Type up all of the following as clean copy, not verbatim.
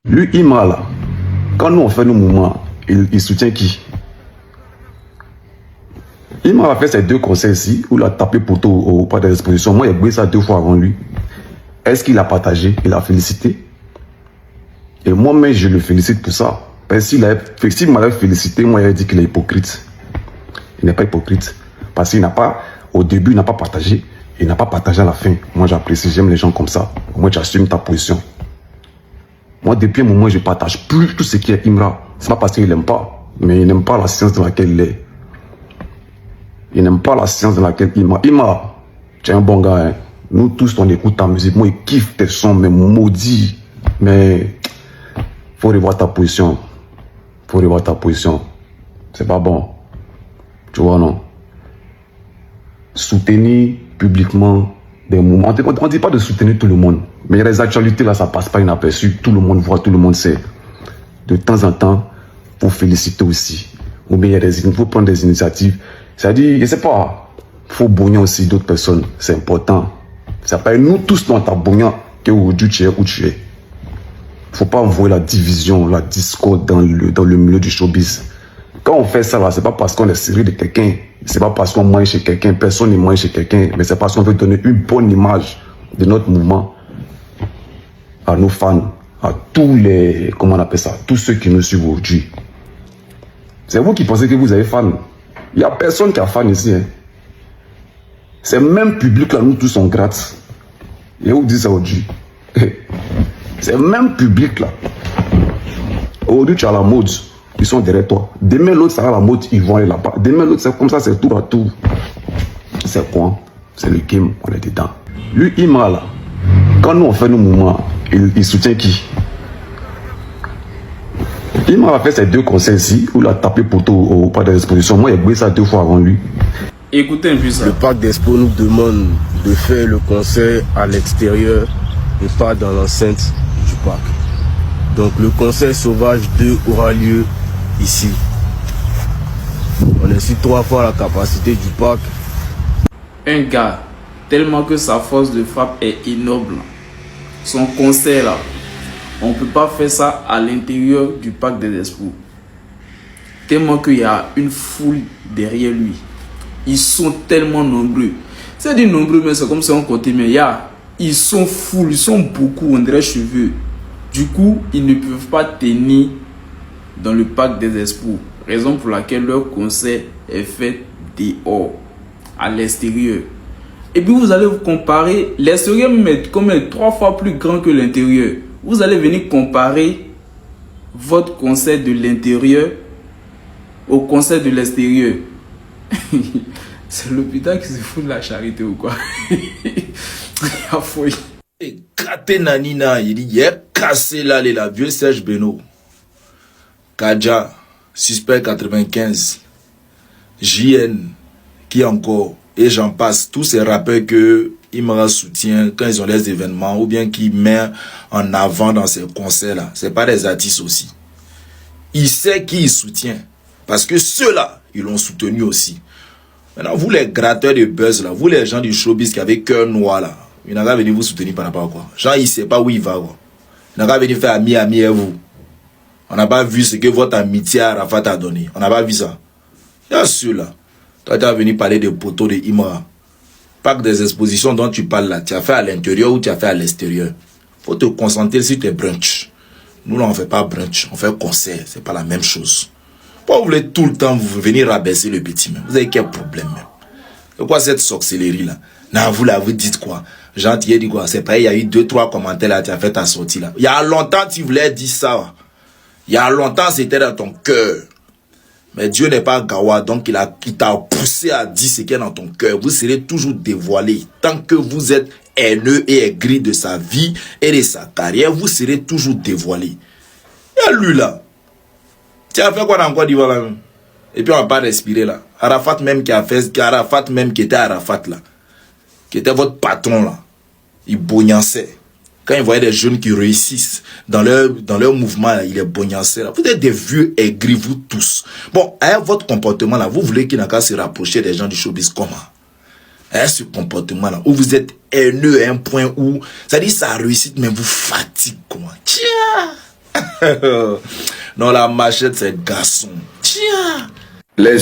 Lui, Imra, là, quand nous on fait nos mouvements, il soutient qui? Imra a fait ces deux concerts ici, où il a tapé poteau au pas des expositions. Moi, il a brûlé ça 2 fois avant lui. Est-ce qu'il a partagé? Il a félicité. Et moi-même, je le félicite pour ça. Parce que s'il m'avait félicité, moi, il a dit qu'il est hypocrite. Il n'est pas hypocrite. Parce qu'il n'a pas, au début, il n'a pas partagé. Il n'a pas partagé à la fin. Moi, j'apprécie, j'aime les gens comme ça. Moi, j'assume ta position. Moi, depuis un moment, je ne partage plus tout ce qui est Imra. Ce n'est pas parce qu'il n'aime pas, mais il n'aime pas la science dans laquelle il est. Il n'aime pas la science dans laquelle Imra. Imra, tu es un bon gars. Hein. Nous tous, on écoute ta musique. Moi, il kiffe tes sons, mais maudit. Mais faut revoir ta position. Faut revoir ta position. C'est pas bon. Tu vois, non? Soutenir publiquement des mouvements. On ne dit pas de soutenir tout le monde. Mais les actualités, là, ça passe pas inaperçu. Tout le monde voit, tout le monde sait. De temps en temps, pour féliciter aussi. Ou bien il faut prendre des initiatives. C'est-à-dire, je sais pas, il faut bonner aussi d'autres personnes. C'est important. Ça s'appelle nous tous dans ta bonheur qu'aujourd'hui tu es où tu es. Il ne faut pas envoyer la division, la discorde dans le milieu du showbiz. Quand on fait ça, là, c'est pas parce qu'on est sérieux de quelqu'un. C'est pas parce qu'on mange chez quelqu'un. Personne ne mange chez quelqu'un. Mais c'est parce qu'on veut donner une bonne image de notre mouvement à nos fans, à tous les, comment on appelle ça, tous ceux qui nous suivent aujourd'hui. C'est vous qui pensez que vous avez fan. Il n'y a personne qui a fan ici. Hein. C'est même public là, nous tous on gratte. Et vous dites ça aujourd'hui. C'est même public là. Aujourd'hui tu as la mode, ils sont derrière toi. Demain l'autre sera la mode, ils vont aller là-bas. Demain l'autre c'est comme ça, c'est tour à tour. C'est quoi? C'est le game, on est dedans. Lui, Imra là, quand nous on fait nos mouvements, il soutient qui? Imra a fait ces deux concerts ici, où il a tapé poteau au pas des expositions. Moi, il a brûlé ça 2 fois avant lui. Écoutez un peu ça. Le parc d'Expo nous demande de faire le concert à l'extérieur et pas dans l'enceinte du parc. Donc le concert Sauvage 2 aura lieu ici. On est sur 3 fois la capacité du parc. Un gars, tellement que sa force de frappe est énorme. Son concert là, on ne peut pas faire ça à l'intérieur du parc des Expos. Tellement qu'il y a une foule derrière lui. Ils sont tellement nombreux. C'est dit nombreux, mais c'est comme si on comptait. Mais ils sont fous, ils sont beaucoup, on dirait cheveux. Du coup, ils ne peuvent pas tenir dans le parc des Expos. Raison pour laquelle leur concert est fait dehors, à l'extérieur. Et puis vous allez vous comparer, l'extérieur est comme 3 fois plus grand que l'intérieur. Vous allez venir comparer votre concert de l'intérieur au concert de l'extérieur. C'est l'hôpital qui se fout de la charité ou quoi? Il a fouillé. Et Kate Nanina, il dit, il est cassé là, la vieux Serge Beno. Kadja, suspect 95. JN, qui encore? Et j'en passe. Tous ces rappeurs que Imra soutient quand ils ont les événements ou bien qui met en avant dans ces concerts-là. C'est pas des artistes aussi. Il sait qui il soutient. Parce que ceux-là, ils l'ont soutenu aussi. Maintenant, vous les gratteurs de buzz là, vous les gens du showbiz qui avez cœur noir là, il n'a qu'à venir vous soutenir par rapport à quoi. Genre, il ne sait pas où il va quoi. Il n'a qu'à venir faire ami et vous. On n'a pas vu ce que votre amitié à Arafat a donné. On n'a pas vu ça. Bien sûr là. Toi, tu as venu parler des poteaux de Imra. Pas que des expositions dont tu parles là. Tu as fait à l'intérieur ou tu as fait à l'extérieur. Faut te concentrer sur tes brunchs. Nous là, on ne fait pas brunch. On fait concert. C'est pas la même chose. Pourquoi vous voulez tout le temps vous venir rabaisser le petit même? Vous avez quel problème même? C'est quoi cette sorcellerie là? Non, vous là, vous dites quoi? Jean, tu as dit quoi? C'est pas, il y a eu 2-3 commentaires là, tu as fait ta sortie là. Il y a longtemps, tu voulais dire ça. Il y a longtemps, c'était dans ton cœur. Mais Dieu n'est pas Gawa, donc il t'a poussé à dire ce qui est dans ton cœur. Vous serez toujours dévoilé. Tant que vous êtes haineux et aigri de sa vie et de sa carrière, vous serez toujours dévoilé. Il y a lui là. Tu as fait quoi dans Côte d'Ivoire là même? Et puis on va pas respirer là. Arafat même qui a fait, Arafat même qui était Arafat là. Qui était votre patron là. Il bognassait. Quand il voyait des jeunes qui réussissent dans leur mouvement là, il est bognassé là. Vous êtes des vieux aigris vous tous. Bon, avec votre comportement là, vous voulez qu'il n'a qu'à se rapprocher des gens du showbiz comment? Avec ce comportement là, où vous êtes haineux à un point où, ça dit ça réussit mais vous fatigue comment? Tiens! Non, la machette, c'est garçon. Tiens. Les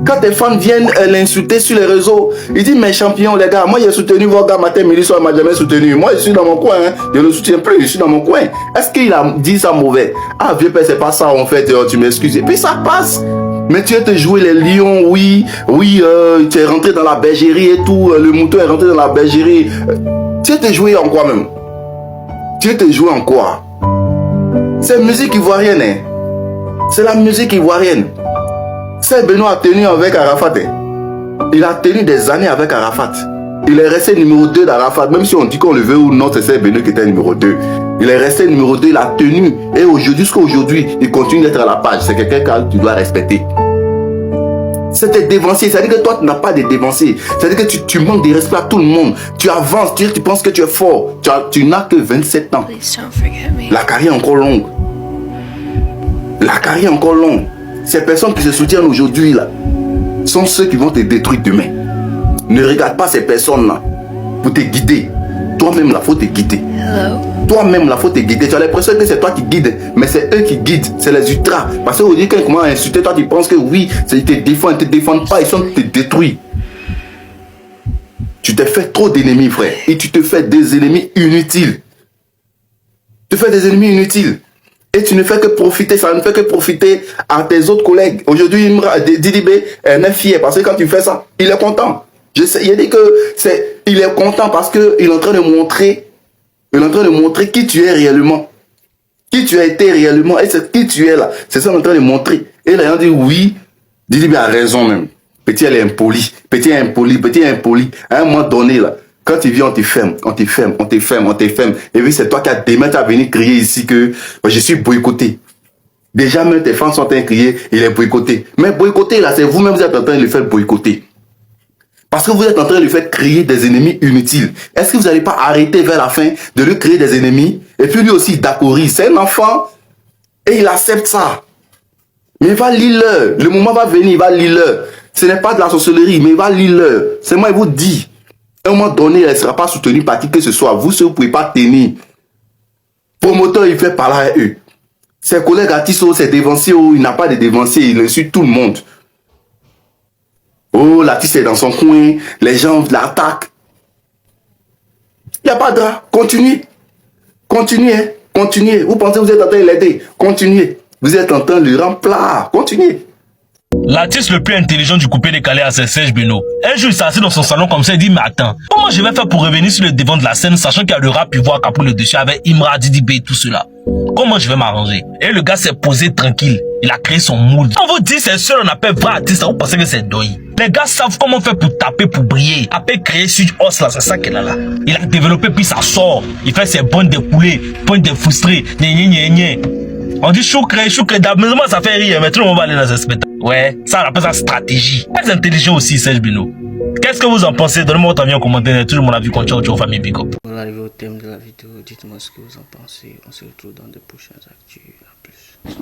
Quand tes fans viennent l'insulter sur les réseaux, il dit mes champions les gars, moi j'ai soutenu vos gars matin, midi, soir, il m'a jamais soutenu. Moi je suis dans mon coin, hein. Je ne le soutiens plus, je suis dans mon coin. Est-ce qu'il a dit ça mauvais? Ah vieux père, c'est pas ça en fait, tu m'excuses. Et puis ça passe. Mais tu es te jouer les lions, oui, tu es rentré dans la bergerie et tout, le mouton est rentré dans la bergerie. Tu es te jouer en quoi même? Tu es te jouer en quoi? C'est musique ivoirienne, hein. C'est la musique ivoirienne. C'est Benoît a tenu avec Arafat. Hein. Il a tenu des années avec Arafat. Il est resté numéro 2 d'Arafat. Même si on dit qu'on le veut ou non, c'est Benoît qui était numéro 2. Il est resté numéro 2, il a tenu. Et aujourd'hui, jusqu'à aujourd'hui, il continue d'être à la page. C'est quelqu'un que tu dois respecter. C'était dévancier. C'est-à-dire que toi, tu n'as pas de dévancier. C'est-à-dire que tu manques de respect à tout le monde. Tu avances, tu penses que tu es fort. Tu n'as que 27 ans. La carrière est encore longue. La carrière est encore longue. Ces personnes qui se soutiennent aujourd'hui là sont ceux qui vont te détruire demain. Ne regarde pas ces personnes-là pour te guider. Toi-même, il faut te guider. Toi-même, il faut te guider. Tu as l'impression que c'est toi qui guides, mais c'est eux qui guident. C'est les ultras. Parce qu'aujourd'hui, quand ils commencent à insulter, toi, tu penses que oui, ils te défendent. Ils ne te défendent pas, ils sont te détruire. Tu t'es fait trop d'ennemis, frère. Et tu te fais des ennemis inutiles. Tu fais des ennemis inutiles. Et tu ne fais que profiter, ça ne fait que profiter à tes autres collègues. Aujourd'hui, Didibé est fier parce que quand tu fais ça, il est content. Il a dit que il est content parce qu'il est en train de montrer, qui tu es réellement. Qui tu as été réellement et c'est qui tu es là. C'est ça qu'il est en train de montrer. Et là, il a dit oui, Didibé a raison même. Petit, elle est impolie. Petit est impoli. À un moment donné, là, quand tu viens, on te ferme. Et puis c'est toi qui as demain, tu as venu crier ici que je suis boycotté. Déjà, même tes fans sont en train de crier, il est boycotté. Mais boycotté, là, c'est vous-même, vous êtes en train de le faire boycotter. Parce que vous êtes en train de lui faire créer des ennemis inutiles. Est-ce que vous n'allez pas arrêter vers la fin de lui créer des ennemis? Et puis lui aussi, d'accord, c'est un enfant. Et il accepte ça. Mais il va lire-leur. Le moment va venir, il va lire-leur. Ce n'est pas de la sorcellerie, mais il va lire-leur. C'est moi, il vous dit. À un moment donné, elle ne sera pas soutenue par qui que ce soit. Vous, vous ne pouvez pas tenir. Promoteur, il fait parler à eux. Ses collègues artistes, c'est dévancier, il n'a pas de dévancier, il insulte tout le monde. Oh, l'artiste est dans son coin, les gens l'attaquent. Il n'y a pas de drap. Continuez. Continuez. Continuez. Vous pensez que vous êtes en train de l'aider. Continuez. Vous êtes en train de le rendre plat. Continuez. L'artiste le plus intelligent du coupé décalé à Serge Beno. Un jour, il s'est assis dans son salon comme ça, il dit, mais attends, comment je vais faire pour revenir sur le devant de la scène, sachant qu'il y a le rap Ivoire qui a pris le dessus avec Imra, Didi B et tout cela. Comment je vais m'arranger? Et le gars s'est posé tranquille. Il a créé son mood. On vous dit, c'est sûr, on appelle vrai artiste, vous pensez que c'est Doi. Les gars savent comment faire pour taper, pour briller. Après créer sur os là, c'est ça qu'il a là. Il a développé, puis ça sort. Il fait ses bonnes découlées, bonnes défrustrées, on dit choukre, d'amusement ça fait rire, mais tout le monde va aller dans ce spectacle. Ouais, ça on appelle ça stratégie. Très intelligent aussi, Serge Beno. Qu'est-ce que vous en pensez? Donnez-moi votre avis en commentaire. Tout le monde a vu qu'on tient aux familles Big Up. On arrive au thème de la vidéo. Dites-moi ce que vous en pensez. On se retrouve dans de prochaines actus. À plus.